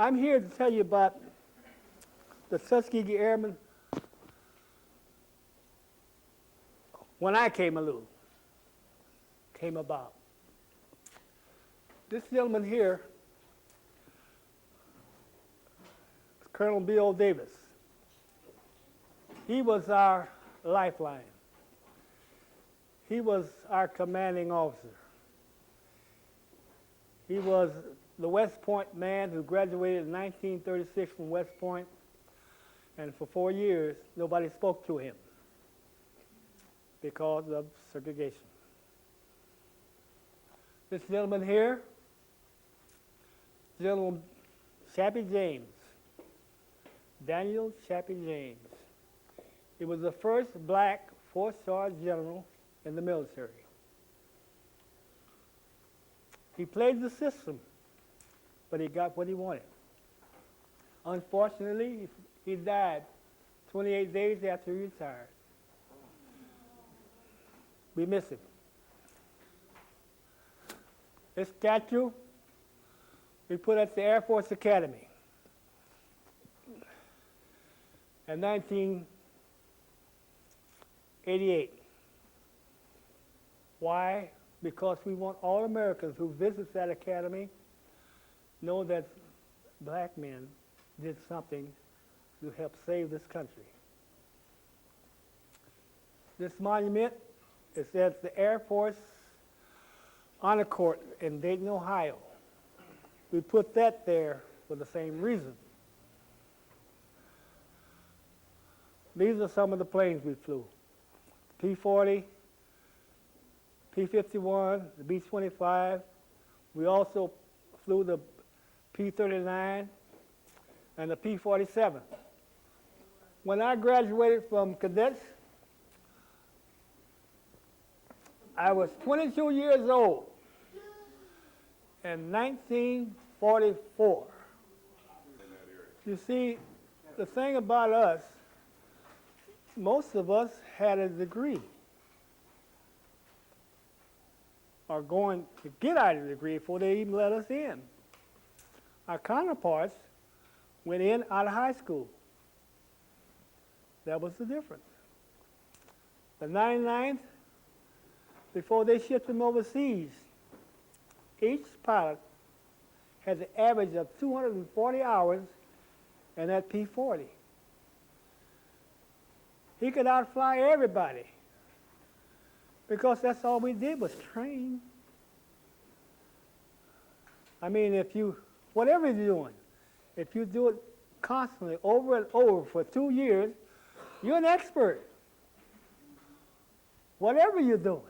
I'm here to tell you about the Tuskegee Airmen when I came about. This gentleman here is Colonel B.O. Davis. He was our lifeline. He was our commanding officer. He was the West Point man who graduated in 1936 from West Point, and for 4 years, nobody spoke to him because of segregation. This gentleman here, General Chappie James, Daniel Chappie James. He was the first black four-star general in the military. He played the system, but he got what he wanted. Unfortunately, he died 28 days after he retired. We miss him. This statue we put at the Air Force Academy in 1988. Why? Because we want all Americans who visit that academy know that black men did something to help save this country. This monument is at the Air Force Honor Court in Dayton, Ohio. We put that there for the same reason. These are some of the planes we flew. P-40, P-51, the B-25. We also flew the P-39 and the P-47. When I graduated from cadets, I was 22 years old in 1944. You see, the thing about us, most of us had a degree or going to get out of the degree before they even let us in. Our counterparts went in out of high school. That was the difference. The 99th, before they shipped them overseas, each pilot had an average of 240 hours in that P-40. He could outfly everybody because that's all we did was train. I mean, whatever you're doing, if you do it constantly over and over for 2 years, you're an expert. Whatever you're doing.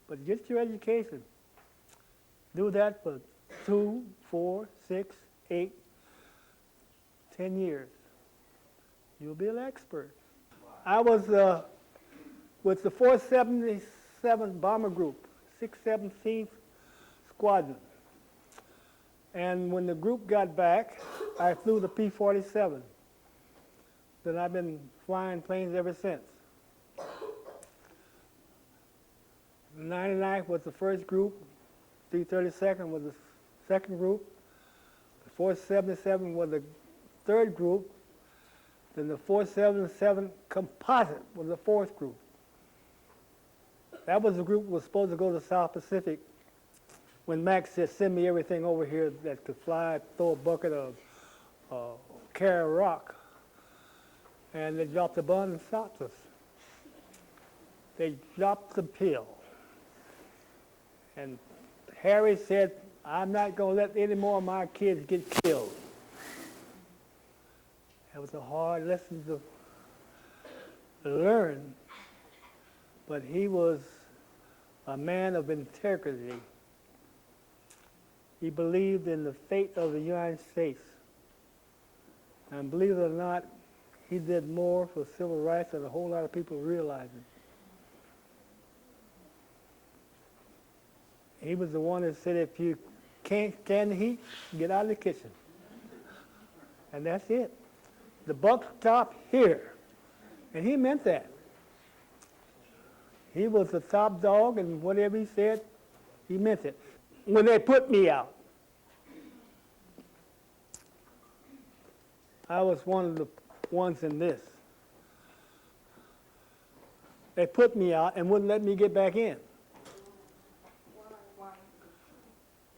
But get your education. Do that for 2, 4, 6, 8, 10 years. You'll be an expert. I was with the 477 Bomber Group, 617th Squadron. And when the group got back, I flew the P-47. Then I've been flying planes ever since. The 99th was the first group, 332nd was the second group, the 477 was the third group, then the 477 Composite was the fourth group. That was the group that was supposed to go to the South Pacific when Max said, send me everything over here that could fly, throw a bucket of carry rock. And they dropped the bomb and stopped us. They dropped the pill. And Harry said, I'm not going to let any more of my kids get killed. That was a hard lesson to learn, but he was a man of integrity. He believed in the fate of the United States. And believe it or not, he did more for civil rights than a whole lot of people realizing. He was the one that said, if you can't stand the heat, get out of the kitchen. And that's it. The buck stopped here. And he meant that. He was the top dog, and whatever he said, he meant it. When they put me out, I was one of the ones in this. They put me out and wouldn't let me get back in.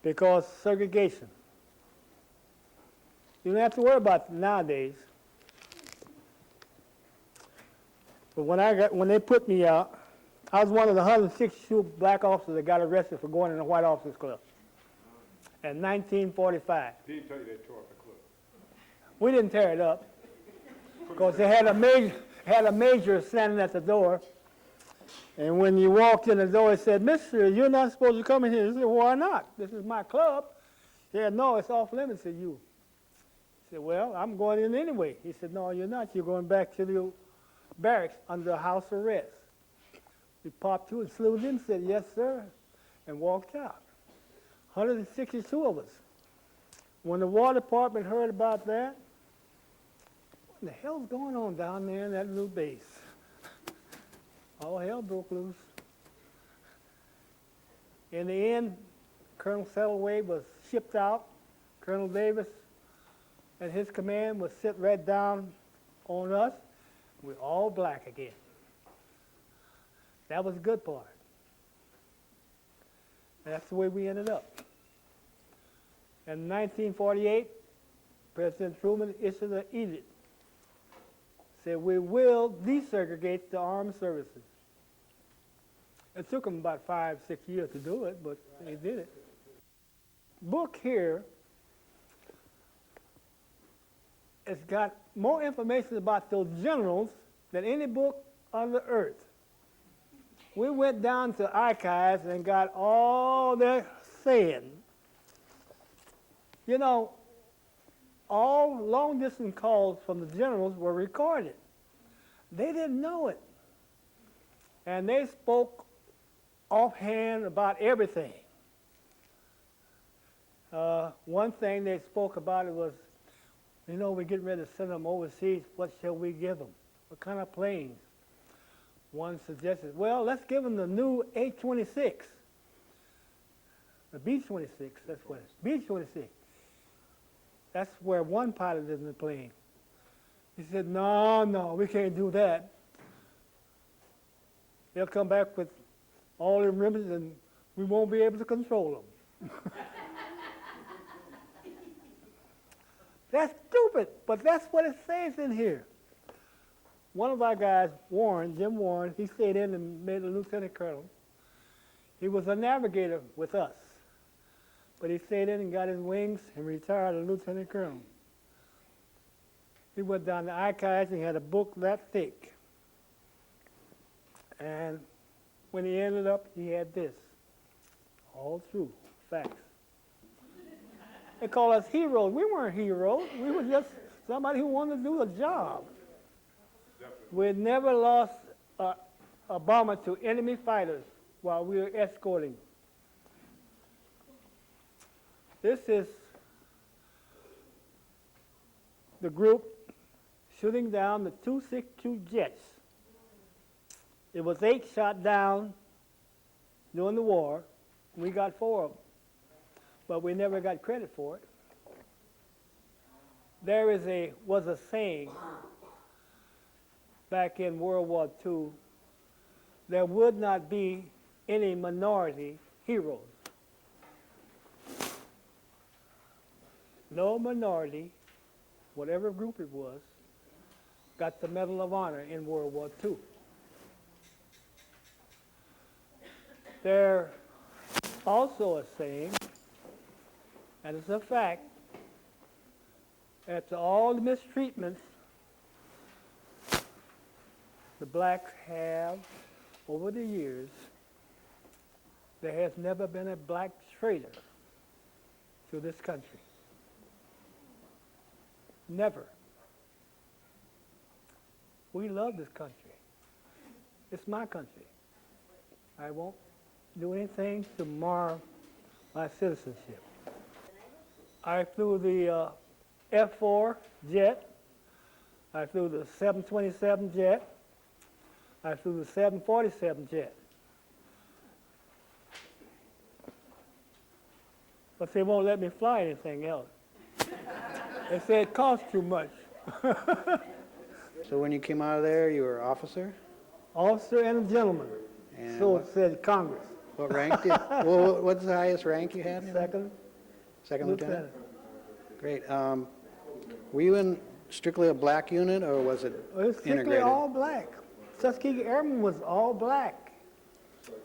Because segregation. You don't have to worry about it nowadays. But when they put me out, I was one of the 162 black officers that got arrested for going in the White Officers Club in 1945. He didn't tell you they tore up the club. We didn't tear it up because they had a major standing at the door. And when you walked in the door, it said, "Mister, you're not supposed to come in here." I said, "Why not? This is my club." He said, "No, it's off limits to you." I said, "Well, I'm going in anyway." He said, "No, you're not. You're going back to the barracks under house arrest." We popped through and saluted him, said, "Yes, sir," and walked out. 162 of us. When the War Department heard about that, what the hell's going on down there in that little base? All hell broke loose. In the end, Colonel Settleway was shipped out. Colonel Davis and his command was sit right down on us. We're all black again. That was the good part. And that's the way we ended up. In 1948, President Truman issued an edict. Said, "We will desegregate the armed services." It took them about 5-6 years to do it, but they did it. Book here has got more information about those generals than any book on the earth. We went down to archives and got all their saying. You know, all long-distance calls from the generals were recorded. They didn't know it. And they spoke offhand about everything. One thing they spoke about it was, you know, we're getting ready to send them overseas. What shall we give them? What kind of planes? One suggested, well, let's give them the new A-26. The B-26, that's what it is. B-26. That's where one pilot is in the plane. He said, no, we can't do that. They'll come back with all them ribbons and we won't be able to control them. That's stupid, but that's what it says in here. One of our guys, Jim Warren, he stayed in and made a lieutenant colonel. He was a navigator with us, but he stayed in and got his wings and retired a lieutenant colonel. He went down the archives and he had a book that thick. And when he ended up, he had this. All true, facts. They call us heroes. We weren't heroes. We were just somebody who wanted to do a job. We had never lost a bomber to enemy fighters while we were escorting. This is the group shooting down the 262 jets. It was 8 shot down during the war. We got 4 of them, but we never got credit for it. There was a saying back in World War II, there would not be any minority heroes. No minority, whatever group it was, got the Medal of Honor in World War II. There's also a saying, and it's a fact, after all the mistreatments the blacks have over the years, there has never been a black traitor to this country. Never. We love this country. It's my country. I won't do anything to mar my citizenship. I flew the F-4 jet. I flew the 727 jet. I flew the 747 jet. But they won't let me fly anything else. They say it costs too much. So when you came out of there, you were an officer? Officer and a gentleman. And So what, it said Congress. what rank did, well, what's the highest rank you had? Second Second lieutenant? lieutenant. Great. Were you in strictly a black unit, or was it It was strictly integrated? all black. Tuskegee Airman was all black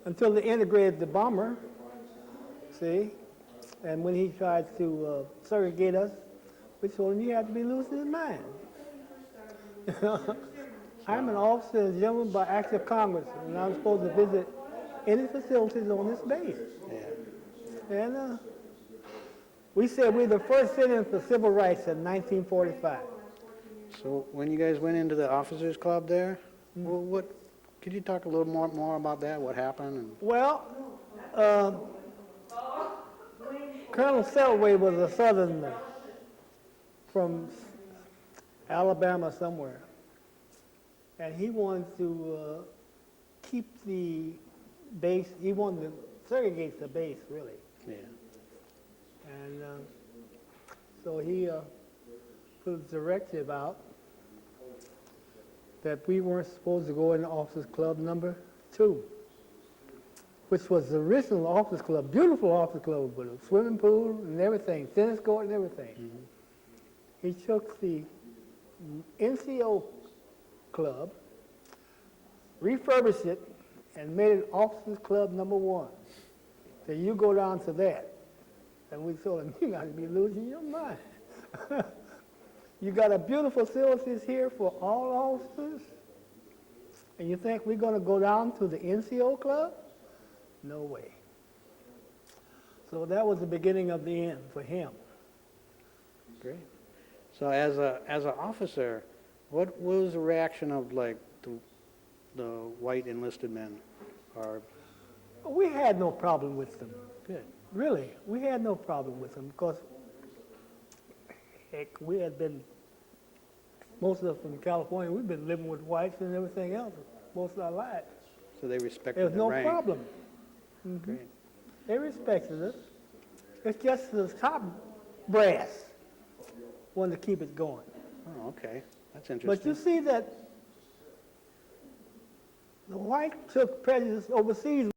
until they integrated the bomber, see? And when he tried to segregate us, we told him, you have to be losing his mind. I'm an officer and gentleman by act of Congress, and I'm supposed to visit any facilities on this base. Yeah. And we said we're the first citizen for civil rights in 1945. So when you guys went into the officers club there, well, what, could you talk a little more about that? What happened? And, Well, Colonel Selway was a southerner from Alabama somewhere. And he wanted to keep the base, he wanted to segregate the base, really. yeah. And so he put a directive out that we weren't supposed to go in Officers Club number 2, which was the original officers club, beautiful officers club with a swimming pool and everything, tennis court and everything. Mm-hmm. He took the NCO club, refurbished it, and made it officers club number 1. So you go down to that. And we told him, you got to be losing your mind. You got a beautiful facilities here for all officers, and you think we're going to go down to the NCO club? No way. So that was the beginning of the end for him. Great. So as an officer, what was the reaction of like the white enlisted men? Or We had no problem with them. good. Really, we had no problem with them because, heck, we had been, most of us from California, we've been living with whites and everything else most of our lives. So they respected There was the no rank. problem. Great. They respected us. It's just the top brass wanted to keep it going. Oh, okay. That's But interesting. you see that the white took prejudice overseas